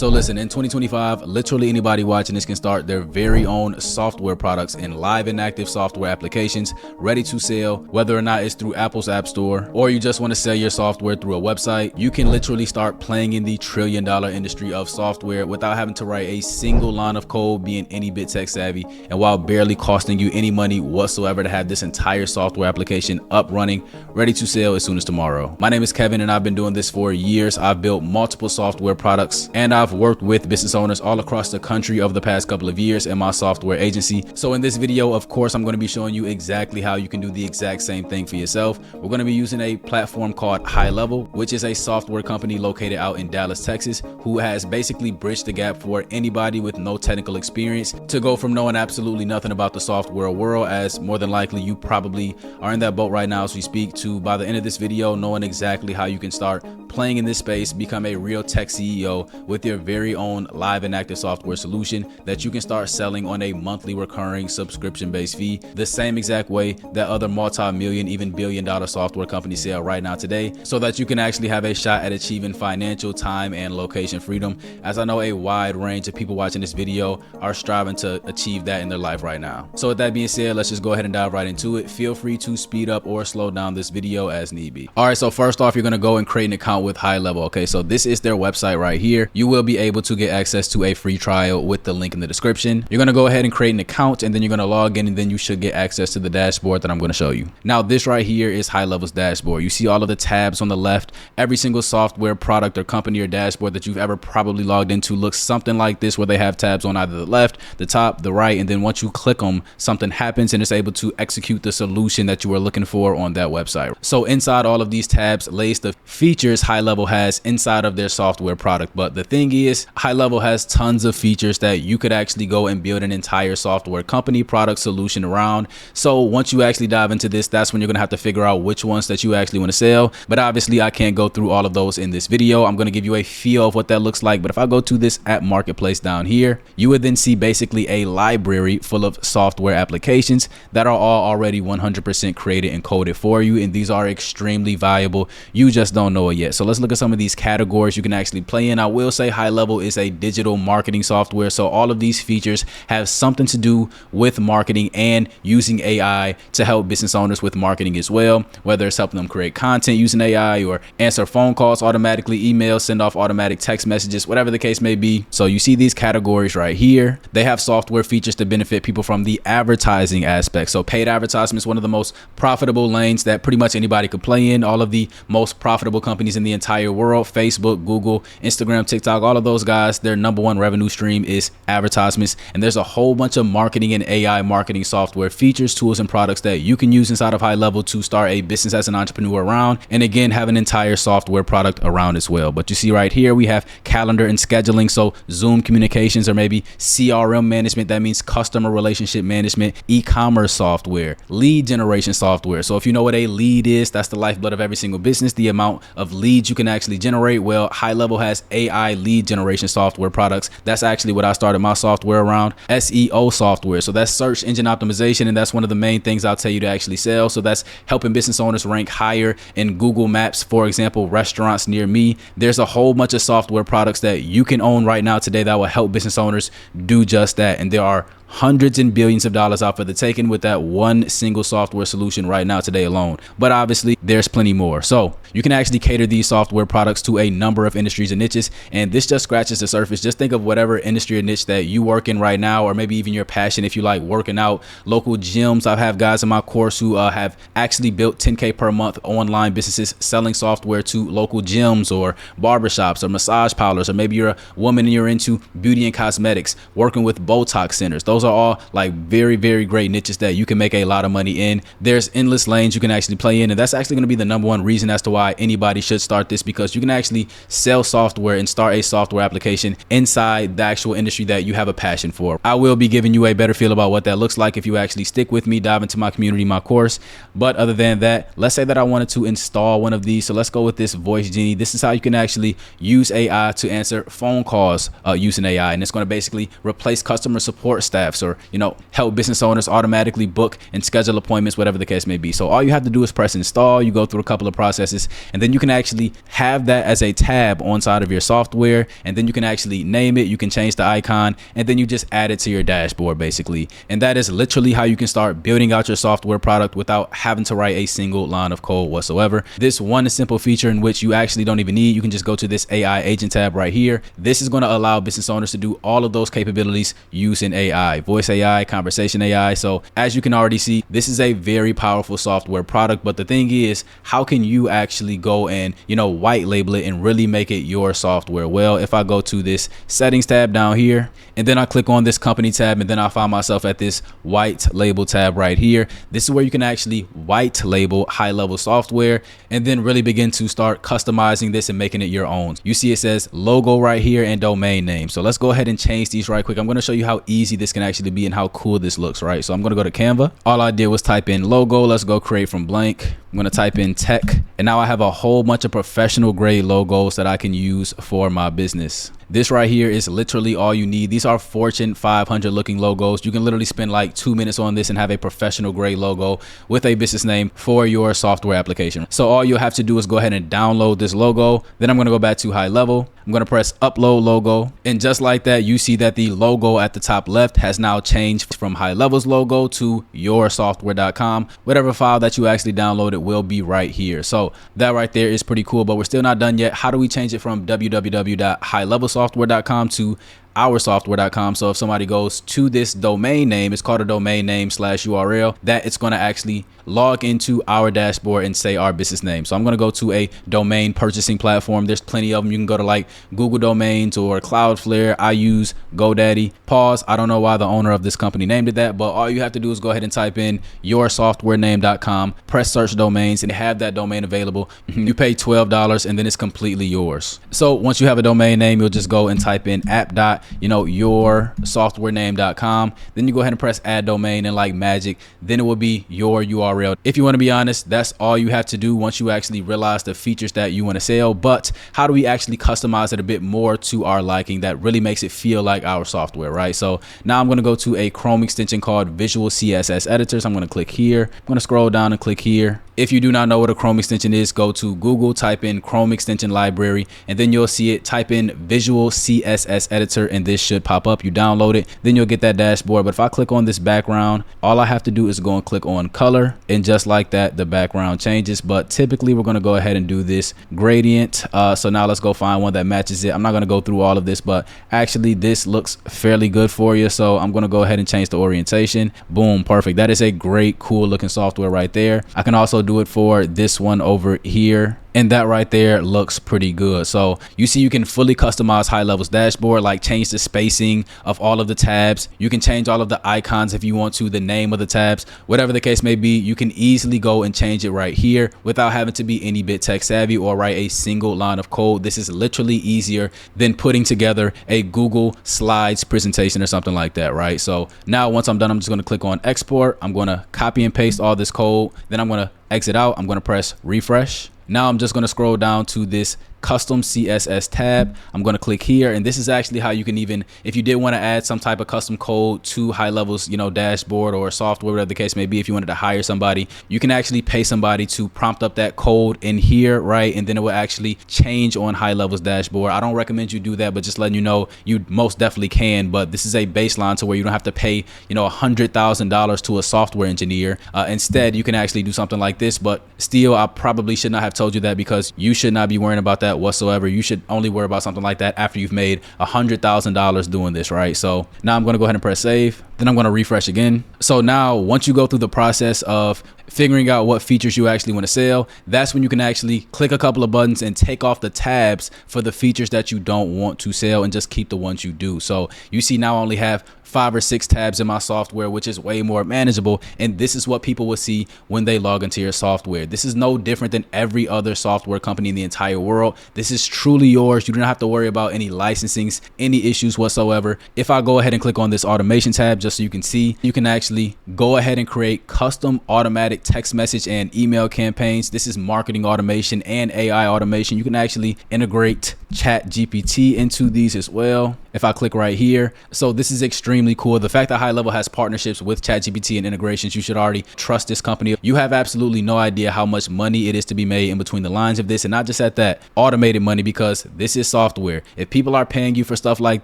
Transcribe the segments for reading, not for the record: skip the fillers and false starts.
So listen, in 2025, literally anybody watching this can start their very own software products in live and active software applications ready to sell, whether or not it's through Apple's App Store or you just want to sell your software through a website. You can literally start playing in the trillion-dollar industry of software without having to write a single line of code, being any bit tech savvy, and while barely costing you any money whatsoever to have this entire software application up running, ready to sell as soon as tomorrow. My name is Kevin and I've been doing this for years. I've built multiple software products and I've worked with business owners all across the country over the past couple of years in my software agency. So in this video, of course, I'm going to be showing you exactly how you can do the exact same thing for yourself. We're going to be using a platform called HighLevel, which is a software company located out in Dallas, Texas, who has basically bridged the gap for anybody with no technical experience to go from knowing absolutely nothing about the software world, as more than likely you probably are in that boat right now as we speak, to by the end of this video knowing exactly how you can start playing in this space, become a real tech CEO with your very own live and active software solution that you can start selling on a monthly recurring subscription-based fee, the same exact way that other multi-million, even billion-dollar software companies sell right now today, so that you can actually have a shot at achieving financial, time, and location freedom, as I know a wide range of people watching this video are striving to achieve that in their life right now. So with that being said, let's just go ahead and dive right into it. Feel free to speed up or slow down this video as need be. All right, so first off, you're going to go and create an account with HighLevel. Okay, so this is their website right here. You will be able to get access to a free trial with the link in the description. You're going to go ahead and create an account and then you're going to log in, and then you should get access to the dashboard that I'm going to show you. Now, this right here is HighLevel's dashboard. You see all of the tabs on the left. Every single software product or company or dashboard that you've ever probably logged into looks something like this, where they have tabs on either the left, the top, the right, and then once you click them, something happens and it's able to execute the solution that you are looking for on that website. So inside all of these tabs lays the features HighLevel has inside of their software product. But the thing is, HighLevel has tons of features that you could actually go and build an entire software company product solution around. So once you actually dive into this, that's when you're going to have to figure out which ones that you actually want to sell. But obviously I can't go through all of those in this video. I'm going to give you a feel of what that looks like. But if I go to this app marketplace down here, you would then see basically a library full of software applications that are all already 100% created and coded for you. And these are extremely valuable. You just don't know it yet. So let's look at some of these categories you can actually play in. I will say HighLevel is a digital marketing software. So all of these features have something to do with marketing and using AI to help business owners with marketing as well, whether it's helping them create content using AI or answer phone calls automatically, emails, send off automatic text messages, whatever the case may be. So you see these categories right here. They have software features to benefit people from the advertising aspect. So paid advertisement is one of the most profitable lanes that pretty much anybody could play in. All of the most profitable companies in the entire world, Facebook, Google, Instagram, TikTok, all of those guys, their number one revenue stream is advertisements. And there's a whole bunch of marketing and AI marketing software features, tools, and products that you can use inside of HighLevel to start a business as an entrepreneur around, and again, have an entire software product around as well. But you see right here, we have calendar and scheduling. So Zoom communications, or maybe CRM management. That means customer relationship management, e-commerce software, lead generation software. So if you know what a lead is, that's the lifeblood of every single business, the amount of leads you can actually generate. Well, HighLevel has AI lead generation software products. That's actually what I started my software around. SEO software. So that's search engine optimization. And that's one of the main things I'll tell you to actually sell. So that's helping business owners rank higher in Google Maps, for example, restaurants near me. There's a whole bunch of software products that you can own right now today that will help business owners do just that. And there are hundreds and billions of dollars out for the taking with that one single software solution right now today alone. But obviously there's plenty more. So you can actually cater these software products to a number of industries and niches. And this just scratches the surface. Just think of whatever industry or niche that you work in right now, or maybe even your passion. If you like working out, local gyms. I have guys in my course who have actually built 10K per month online businesses selling software to local gyms or barbershops or massage parlors, or maybe you're a woman and you're into beauty and cosmetics, working with Botox centers. Those are all like very, very great niches that you can make a lot of money in. There's endless lanes you can actually play in, and that's actually going to be the number one reason as to why anybody should start this, because you can actually sell software and start a software application inside the actual industry that you have a passion for. I will be giving you a better feel about what that looks like if you actually stick with me, dive into my community, my course. But other than that, let's say that I wanted to install one of these. So let's go with this Voice Genie. This is how you can actually use AI to answer phone calls using AI, and it's going to basically replace customer support staff. drafts, or, you know, help business owners automatically book and schedule appointments, whatever the case may be. So all you have to do is press install. You go through a couple of processes, and then you can actually have that as a tab on side of your software. And then you can actually name it. You can change the icon, and then you just add it to your dashboard basically. And that is literally how you can start building out your software product without having to write a single line of code whatsoever. This one simple feature in which you actually don't even need, you can just go to this AI agent tab right here. This is going to allow business owners to do all of those capabilities using AI, voice AI, conversation AI. So as you can already see, this is a very powerful software product. But the thing is, how can you actually go and, you know, white label it and really make it your software? Well, if I go to this settings tab down here, and then I click on this company tab, and then I find myself at this white label tab right here. This is where you can actually white label HighLevel software and then really begin to start customizing this and making it your own. You see it says logo right here and domain name. So let's go ahead and change these right quick. I'm going to show you how easy this can actually be and how cool this looks, right? So I'm going to go to Canva. All I did was type in logo. Let's go create from blank. I'm going to type in tech, and now I have a whole bunch of professional grade logos that I can use for my business. This right here is literally all you need. These are Fortune 500 looking logos. You can literally spend like 2 minutes on this and have a professional grade logo with a business name for your software application. So all you'll have to do is go ahead and download this logo. Then I'm going to go back to HighLevel. I'm going to press upload logo. And just like that, you see that the logo at the top left has now changed from HighLevel's logo to yoursoftware.com. Whatever file that you actually downloaded will be right here. So that right there is pretty cool, but we're still not done yet. How do we change it from www.highlevelsoftware.com to oursoftware.com? So if somebody goes to this domain name, it's called a domain name /URL, that it's going to actually log into our dashboard and say our business name. So I'm going to go to a domain purchasing platform. There's plenty of them. You can go to like Google Domains or Cloudflare. I use GoDaddy. Pause. I don't know why the owner of this company named it that, but all you have to do is go ahead and type in yoursoftwarename.com, press search domains, and have that domain available. You pay $12 and then it's completely yours. So once you have a domain name, you'll just go and type in app.yoursoftwarename.com. Then you go ahead and press add domain, and like magic, then it will be your URL. If you want to be honest, that's all you have to do once you actually realize the features that you want to sell. But how do we actually customize it a bit more to our liking that really makes it feel like our software, right? So now I'm going to go to a Chrome extension called Visual CSS Editors. I'm going to click here. I'm going to scroll down and click here. If you do not know what a Chrome extension is, go to Google, type in Chrome extension library, and then you'll see it. Type in Visual CSS Editor, and this should pop up. You download it, then you'll get that dashboard. But if I click on this background, all I have to do is go and click on color, and just like that, the background changes. But typically we're going to go ahead and do this gradient. So now let's go find one that matches it. I'm not going to go through all of this, but actually this looks fairly good for you. So I'm going to go ahead and change the orientation. Boom, perfect. That is a great, cool looking software right there. I can also do it for this one over here, and that right there looks pretty good. So you see, you can fully customize HighLevel's dashboard, like change the spacing of all of the tabs. You can change all of the icons if you want to, the name of the tabs, whatever the case may be. You can easily go and change it right here without having to be any bit tech savvy or write a single line of code. This is literally easier than putting together a Google Slides presentation or something like that, right? So now once I'm done, I'm just going to click on export. I'm going to copy and paste all this code. Then I'm going to exit out. I'm going to press refresh. Now I'm just going to scroll down to this custom CSS tab. I'm going to click here, and this is actually how you can, even if you did want to add some type of custom code to HighLevel's, you know, dashboard or software, whatever the case may be. If you wanted to hire somebody, you can actually pay somebody to prompt up that code in here, right? And then it will actually change on HighLevel's dashboard. I don't recommend you do that, but just letting you know, you most definitely can. But this is a baseline to where you don't have to pay, you know, $100,000 to a software engineer. Instead, you can actually do something like this. But still, I probably should not have told you that, because you should not be worrying about that whatsoever. You should only worry about something like that after you've made $100,000 doing this, right? So now I'm going to go ahead and press save. Then I'm going to refresh again. So now once you go through the process of figuring out what features you actually want to sell, that's when you can actually click a couple of buttons and take off the tabs for the features that you don't want to sell and just keep the ones you do. So you see, now I only have 5 or 6 tabs in my software, which is way more manageable. And this is what people will see when they log into your software. This is no different than every other software company in the entire world. This is truly yours. You don't have to worry about any licensings, any issues whatsoever. If I go ahead and click on this automation tab, just so you can see, you can actually go ahead and create custom automatic text message and email campaigns. This is marketing automation and AI automation. You can actually integrate Chat GPT into these as well. If I click right here, so this is extremely cool. The fact that HighLevel has partnerships with ChatGPT and integrations, you should already trust this company. You have absolutely no idea how much money it is to be made in between the lines of this, and not just at that, automated money, because this is software. If people are paying you for stuff like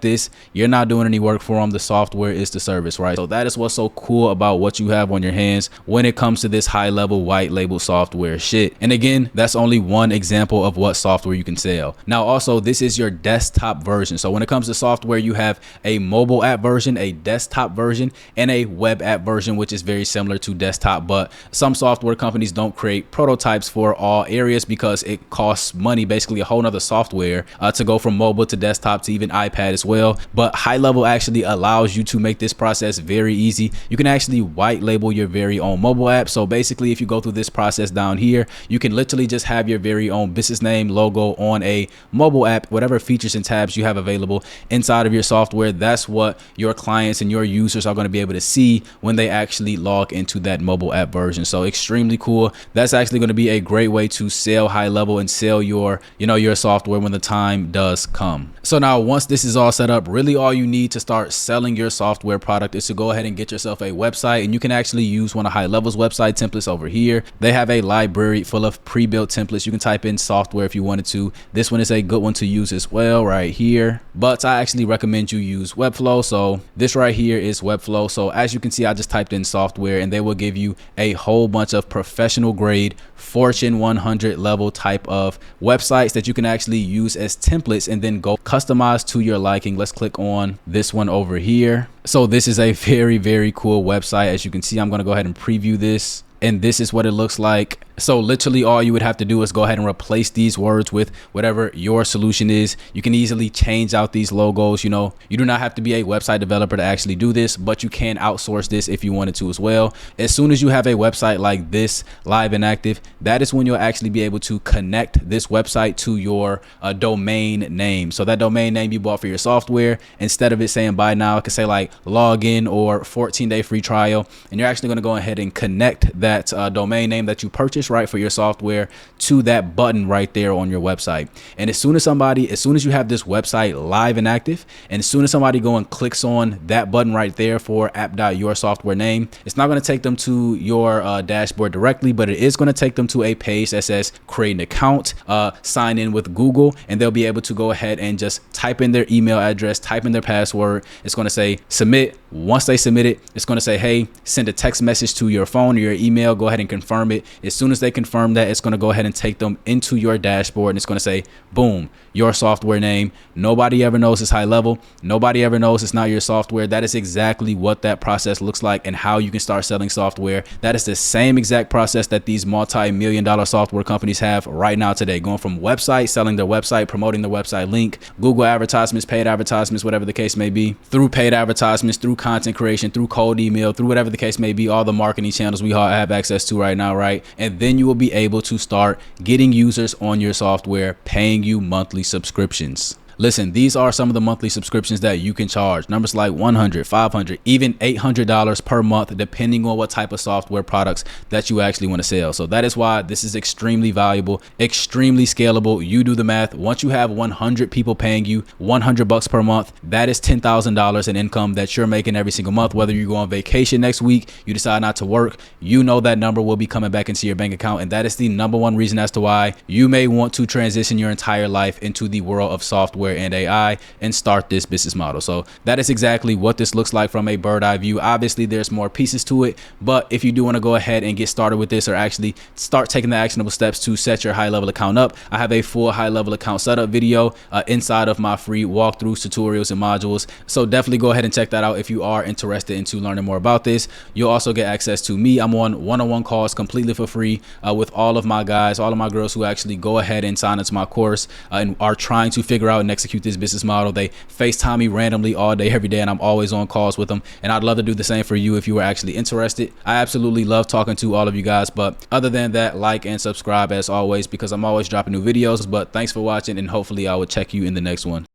this, you're not doing any work for them. The software is the service, right? So that is what's so cool about what you have on your hands when it comes to this HighLevel white label software shit. And again, that's only one example of what software you can sell. Now, also, this is your desktop version. So when it comes to software, you have a mobile app version, a desktop version, and a web app version, which is very similar to desktop. But some software companies don't create prototypes for all areas because it costs money, basically a whole nother software to go from mobile to desktop to even iPad as well. But HighLevel actually allows you to make this process very easy. You can actually white label your very own mobile app. So basically, if you go through this process down here, you can literally just have your very own business name logo on a mobile app, whatever features and tabs you have available inside of your software. That's what your clients and your users are going to be able to see when they actually log into that mobile app version. So extremely cool. That's actually going to be a great way to sell HighLevel and sell your, your software when the time does come. So now, once this is all set up, really all you need to start selling your software product is to go ahead and get yourself a website, and you can actually use one of HighLevel's website templates over here. They have a library full of pre-built templates. You can type in software if you wanted to. This one is a good one to use as well right here, but I actually recommend you use Webflow. So this right here is Webflow. So as you can see, I just typed in software and they will give you a whole bunch of professional grade Fortune 100 level type of websites that you can actually use as templates and then go customize to your liking. Let's click on this one over here. So this is a very, very cool website. As you can see, I'm going to go ahead and preview this, and this is what it looks like. So literally all you would have to do is go ahead and replace these words with whatever your solution is. You can easily change out these logos. You do not have to be a website developer to actually do this, but you can outsource this if you wanted to as well. As soon as you have a website like this live and active, that is when you'll actually be able to connect this website to your domain name. So that domain name you bought for your software, instead of it saying buy now, it can say like login or 14-day free trial. And you're actually going to go ahead and connect that domain name that you purchased for your software to that button right there on your website. And as soon as you have this website live and active, and as soon as somebody go and clicks on that button right there for app.yoursoftware name, it's not going to take them to your dashboard directly, but it is going to take them to a page that says create an account, sign in with Google, and they'll be able to go ahead and just type in their email address, type in their password. It's going to say submit. Once they submit it, it's going to say, hey, send a text message to your phone or your email. Go ahead and confirm it. As soon as they confirm that, it's going to go ahead and take them into your dashboard, and it's going to say, boom, your software name. Nobody ever knows it's HighLevel. Nobody ever knows it's not your software. That is exactly what that process looks like and how you can start selling software. That is the same exact process that these multi-million-dollar software companies have right now today, going from website, selling their website, promoting their website link, Google advertisements, paid advertisements, whatever the case may be, through paid advertisements, through content creation, through cold email, through whatever the case may be, all the marketing channels we all have access to right now, right? And then you will be able to start getting users on your software, paying you monthly subscriptions. Listen, these are some of the monthly subscriptions that you can charge. Numbers like $100, $500, even $800 per month, depending on what type of software products that you actually want to sell. So that is why this is extremely valuable, extremely scalable. You do the math. Once you have 100 people paying you $100 per month, that is $10,000 in income that you're making every single month. Whether you go on vacation next week, you decide not to work, that number will be coming back into your bank account. And that is the number one reason as to why you may want to transition your entire life into the world of software and AI and start this business model. So that is exactly what this looks like from a bird eye view. Obviously, there's more pieces to it, but if you do want to go ahead and get started with this, or actually start taking the actionable steps to set your HighLevel account up, I have a full HighLevel account setup video inside of my free walkthroughs, tutorials, and modules. So definitely go ahead and check that out if you are interested into learning more about this. You'll also get access to me. I'm on one-on-one calls completely for free with all of my guys, all of my girls who actually go ahead and sign into my course and are trying to figure out and execute this business model. They FaceTime me randomly all day, every day, and I'm always on calls with them. And I'd love to do the same for you if you were actually interested. I absolutely love talking to all of you guys. But other than that, like and subscribe as always, because I'm always dropping new videos. But thanks for watching, and hopefully I will check you in the next one.